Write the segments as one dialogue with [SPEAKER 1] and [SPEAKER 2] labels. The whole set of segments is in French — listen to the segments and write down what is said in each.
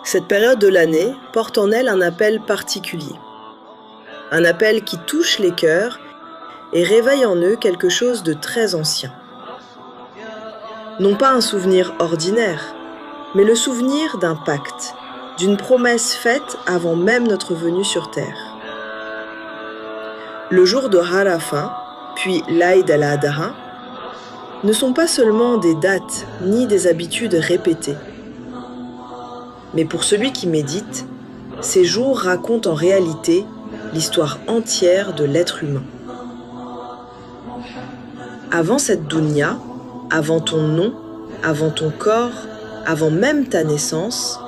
[SPEAKER 1] Cette période de l'année porte en elle un appel particulier. Un appel qui touche les cœurs et réveille en eux quelque chose de très ancien. Non pas un souvenir ordinaire, mais le souvenir d'un pacte, d'une promesse faite avant même notre venue sur terre. Le jour de Arafat, puis l'Aïd al-Adha, ne sont pas seulement des dates ni des habitudes répétées. Mais pour celui qui médite, ces jours racontent en réalité l'histoire entière de l'être humain. Avant cette dunya, avant ton nom, avant ton corps, avant même ta naissance,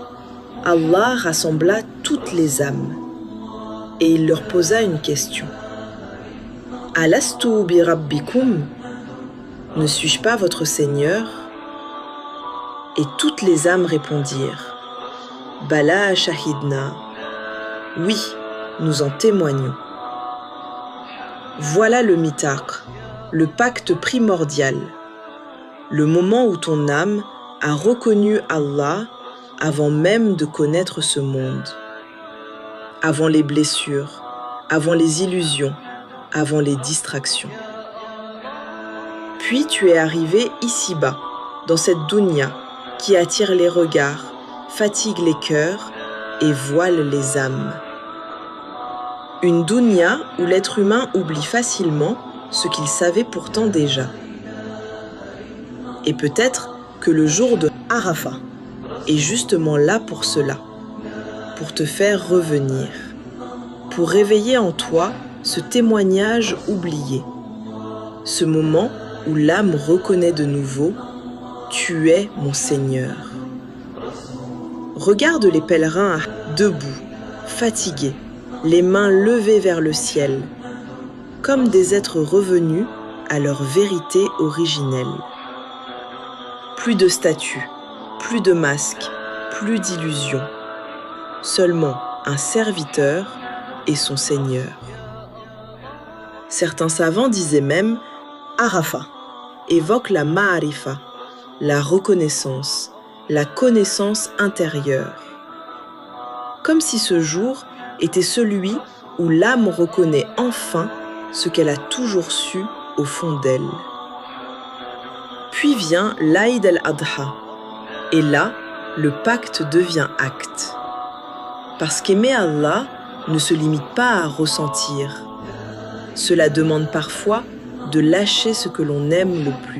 [SPEAKER 1] Allah rassembla toutes les âmes et il leur posa une question. Alastu bi rabbikum? Ne suis-je pas votre Seigneur? Et toutes les âmes répondirent. Bala shahidna. Oui, nous en témoignons. Voilà le mithaq, le pacte primordial, le moment où ton âme a reconnu Allah avant même de connaître ce monde, avant les blessures, avant les illusions, avant les distractions. Puis tu es arrivé ici-bas, dans cette dunya qui attire les regards, fatigue les cœurs et voile les âmes. Une dunya où l'être humain oublie facilement ce qu'il savait pourtant déjà. Et peut-être que le jour de Arafat est justement là pour cela, pour te faire revenir, pour réveiller en toi ce témoignage oublié, ce moment où l'âme reconnaît de nouveau « Tu es mon Seigneur ». Regarde les pèlerins debout, fatigués, les mains levées vers le ciel, comme des êtres revenus à leur vérité originelle. Plus de statues, plus de masques, plus d'illusions. Seulement un serviteur et son Seigneur. Certains savants disaient même Arafat évoque la ma'arifa, la reconnaissance, la connaissance intérieure. Comme si ce jour était celui où l'âme reconnaît enfin ce qu'elle a toujours su au fond d'elle. Puis vient l'Aïd al-Adha, et là, le pacte devient acte. Parce qu'aimer Allah ne se limite pas à ressentir. Cela demande parfois de lâcher ce que l'on aime le plus.